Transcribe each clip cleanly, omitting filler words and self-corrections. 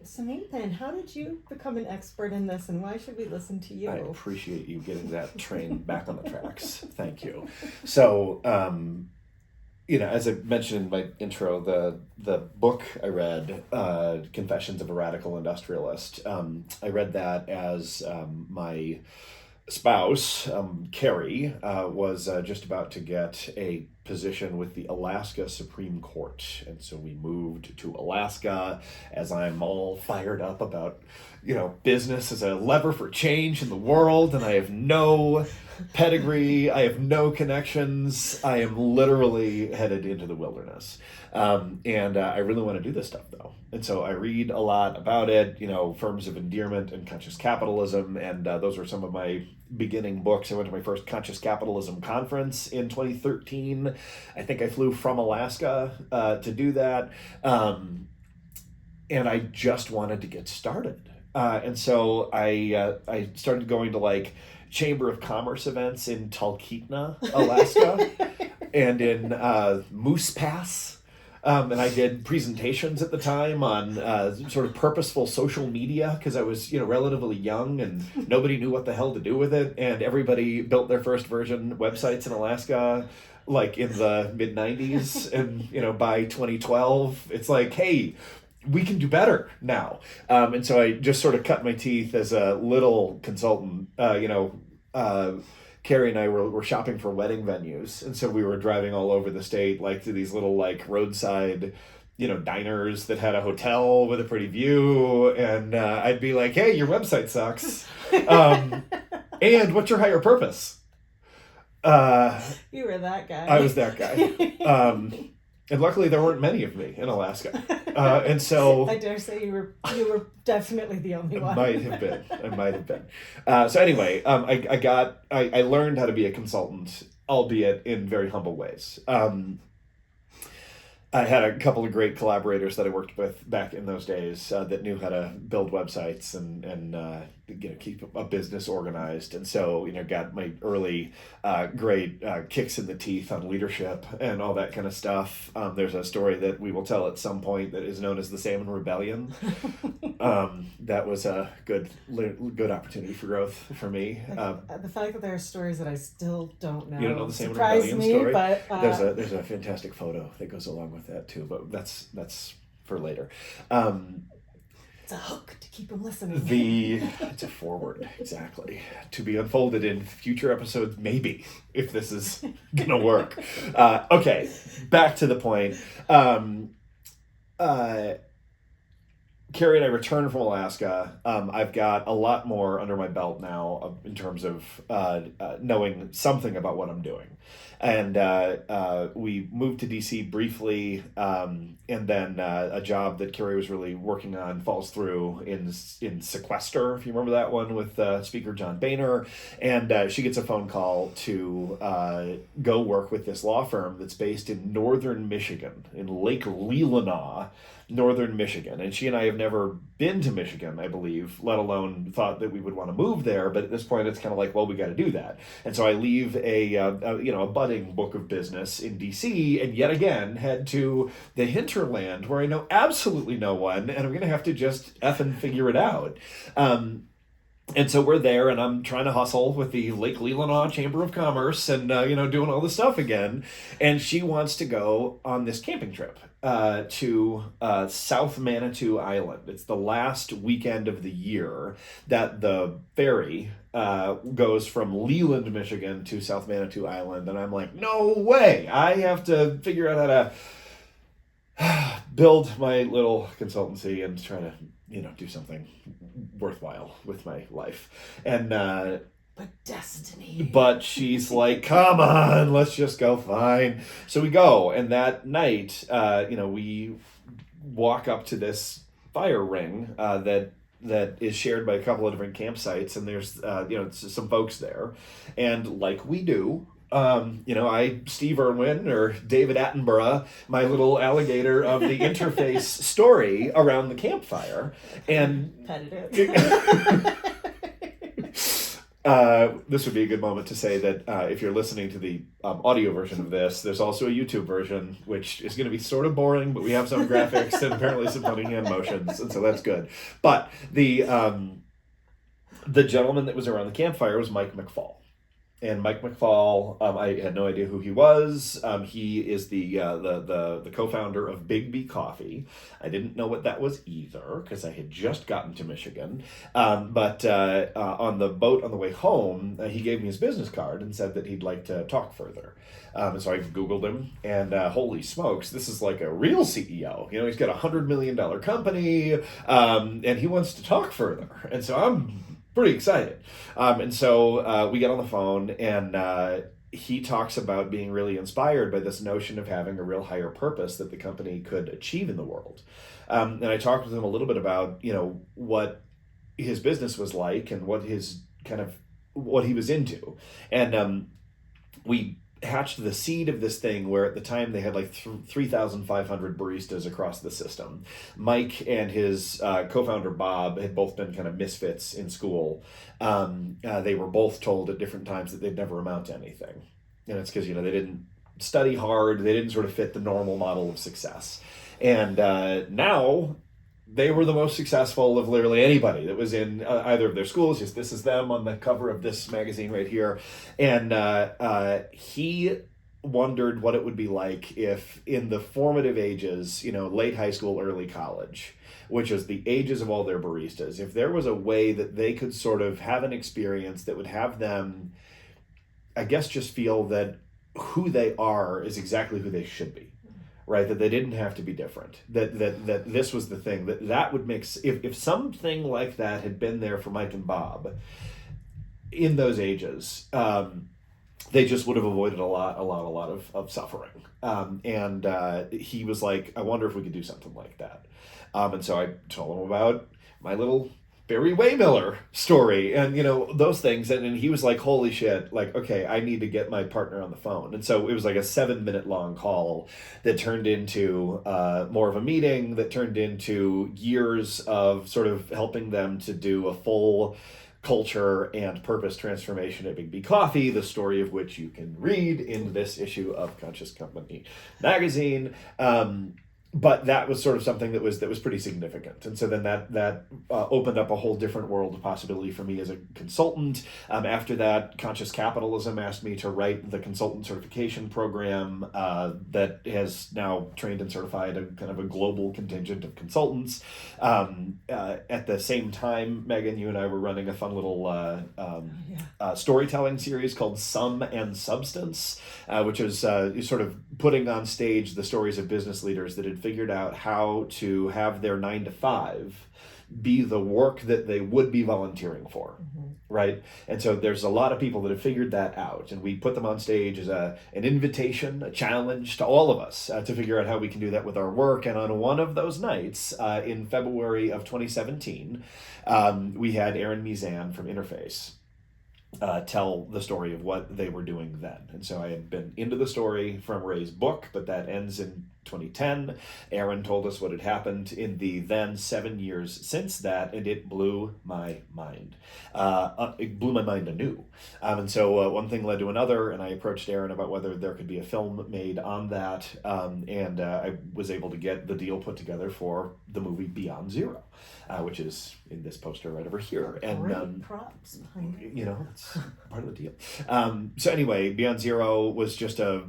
So Nathan, how did you become an expert in this, and why should we listen to you? I appreciate you getting that train back on the tracks. Thank you. So, as I mentioned in my intro, the book I read, Confessions of a Radical Industrialist, I read that as my spouse, Carrie, was just about to get a position with the Alaska Supreme Court. And so we moved to Alaska as I'm all fired up about, business as a lever for change in the world. And I have no pedigree. I have no connections. I am literally headed into the wilderness. And I really want to do this stuff, though. And so I read a lot about it, Forms of Endearment and Conscious Capitalism. And those were some of my beginning books. I went to my first Conscious Capitalism conference in 2013. I think I flew from Alaska to do that. And I just wanted to get started. And so I started going to Chamber of Commerce events in Talkeetna, Alaska, and in Moose Pass. And I did presentations at the time on sort of purposeful social media because I was, relatively young and nobody knew what the hell to do with it. And everybody built their first version websites in Alaska, in the mid 90s. And, by 2012, it's hey, we can do better now. And so I just sort of cut my teeth as a little consultant, Carrie and I were shopping for wedding venues. And so we were driving all over the state, to these little roadside, diners that had a hotel with a pretty view. And I'd be like, hey, your website sucks. And what's your higher purpose? You were that guy. I was that guy. And luckily there weren't many of me in Alaska. And so I dare say you were definitely the only one. I might have been. So anyway, I learned how to be a consultant, albeit in very humble ways. I had a couple of great collaborators that I worked with back in those days that knew how to build websites and keep a business organized. And so, got my early great kicks in the teeth on leadership and all that kind of stuff. There's a story that we will tell at some point that is known as the Salmon Rebellion. That was a good opportunity for growth for me. The fact that there are stories that I still don't know. You don't know the Salmon surprised Rebellion me, story? But there's a fantastic photo that goes along with that too, but that's for later. It's a hook to keep them listening. It's a forward, exactly, to be unfolded in future episodes, maybe, if this is gonna work. Okay, back to the point. Carrie and I returned from Alaska. I've got a lot more under my belt now in terms of knowing something about what I'm doing. And we moved to DC briefly, and then a job that Carrie was really working on falls through in Sequester, if you remember that one, with Speaker John Boehner. And she gets a phone call to go work with this law firm that's based in northern Michigan, in Lake Leelanau, northern Michigan. And she and I have never been to Michigan, I believe, let alone thought that we would want to move there. But at this point, it's kind of well, we got to do that. And so I leave a budding book of business in DC and yet again head to the hinterland where I know absolutely no one and I'm going to have to just effing figure it out. And so we're there, and I'm trying to hustle with the Lake Leelanau Chamber of Commerce and, doing all this stuff again. And she wants to go on this camping trip to South Manitou Island. It's the last weekend of the year that the ferry goes from Leland, Michigan to South Manitou Island. And I'm like, no way! I have to figure out how to build my little consultancy and try to do something worthwhile with my life. And but destiny. But she's like, come on, let's just go. Fine. So we go, and that night, we walk up to this fire ring that is shared by a couple of different campsites, and there's some folks there, and like we do. Steve Irwin or David Attenborough, my little alligator of the interface story around the campfire. And This would be a good moment to say that if you're listening to the audio version of this, there's also a YouTube version, which is going to be sort of boring, but we have some graphics and apparently some funny hand motions, and so that's good. But the gentleman that was around the campfire was Mike McFall. And Mike McFall, I had no idea who he was. He is the co-founder of Big B Coffee. I didn't know what that was either because I had just gotten to Michigan. But on the boat on the way home, he gave me his business card and said that he'd like to talk further. And so I Googled him, and holy smokes, this is like a real CEO. You know, he's got $100 million company, and he wants to talk further. And so I'm pretty excited. And so we get on the phone, and he talks about being really inspired by this notion of having a real higher purpose that the company could achieve in the world. And I talked with him a little bit about, you know, what his business was like and what his what he was into. And we hatched the seed of this thing where at the time they had like 3,500 baristas across the system. Mike and his co-founder Bob had both been kind of misfits in school. They were both told at different times that they'd never amount to anything. And it's because, you know, they didn't study hard. They didn't sort of fit the normal model of success. And now they were the most successful of literally anybody that was in either of their schools. Just this is them on the cover of this magazine right here. And he wondered what it would be like if in the formative ages, you know, late high school, early college, which is the ages of all their baristas, if there was a way that they could sort of have an experience that would have them, I guess, just feel that who they are is exactly who they should be. Right, that they didn't have to be different. That this was the thing. That would make if something like that had been there for Mike and Bob in those ages, they just would have avoided a lot of suffering. And he was like, I wonder if we could do something like that. And so I told him about my little Barry Waymiller story and, you know, those things. And he was like, holy shit, like, okay, I need to get my partner on the phone. And so it was like a 7-minute long call that turned into more of a meeting that turned into years of sort of helping them to do a full culture and purpose transformation at Big B Coffee, the story of which you can read in this issue of Conscious Company magazine. But that was sort of something that was pretty significant, and so then that opened up a whole different world of possibility for me as a consultant. After that, Conscious Capitalism asked me to write the consultant certification program that has now trained and certified a kind of a global contingent of consultants. At the same time, Megan, you and I were running a fun little storytelling series called Sum and Substance, which is sort of putting on stage the stories of business leaders that had figured out how to have their 9-to-5 be the work that they would be volunteering for, right? And so there's a lot of people that have figured that out, and we put them on stage as an invitation, a challenge to all of us to figure out how we can do that with our work. And on one of those nights in February of 2017, we had Aaron Mizan from Interface tell the story of what they were doing then. And so I had been into the story from Ray's book, but that ends in 2010. Aaron told us what had happened in the then 7 years since that, and it blew my mind. It blew my mind anew. And so one thing led to another, and I approached Aaron about whether there could be a film made on that, and I was able to get the deal put together for the movie Beyond Zero, which is in this poster right over here. And props behind it. You know, it's part of the deal. So anyway, Beyond Zero was just a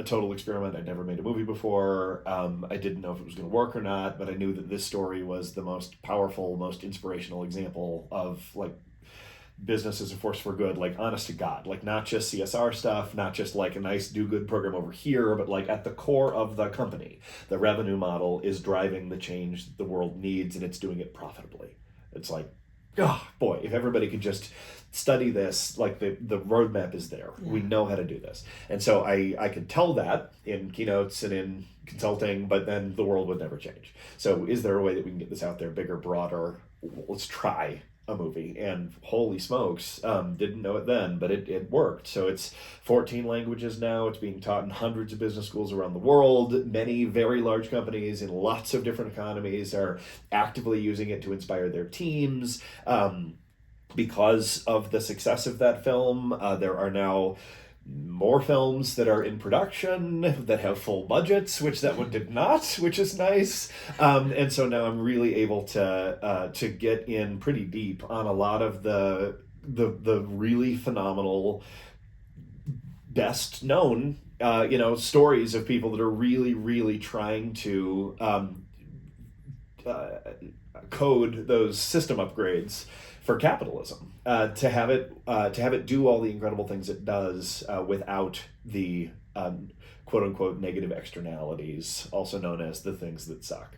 total experiment. I'd never made a movie before. I didn't know if it was going to work or not, but I knew that this story was the most powerful, most inspirational example of like business as a force for good, like honest to God, like not just CSR stuff, not just like a nice do-good program over here, but like at the core of the company, the revenue model is driving the change that the world needs, and it's doing it profitably. It's like, oh boy, if everybody could just study this, like the roadmap is there. Yeah. We know how to do this. And so I could tell that in keynotes and in consulting, but then the world would never change. So is there a way that we can get this out there bigger, broader? Let's try a movie. And holy smokes, didn't know it then, but it worked. So it's 14 languages now. It's being taught in hundreds of business schools around the world. Many very large companies in lots of different economies are actively using it to inspire their teams. because of the success of that film, there are now more films that are in production that have full budgets, which that one did not, which is nice. And so now I'm really able to get in pretty deep on a lot of the really phenomenal, best known stories of people that are really trying to code those system upgrades for capitalism, to have it do all the incredible things it does without the quote unquote negative externalities, also known as the things that suck.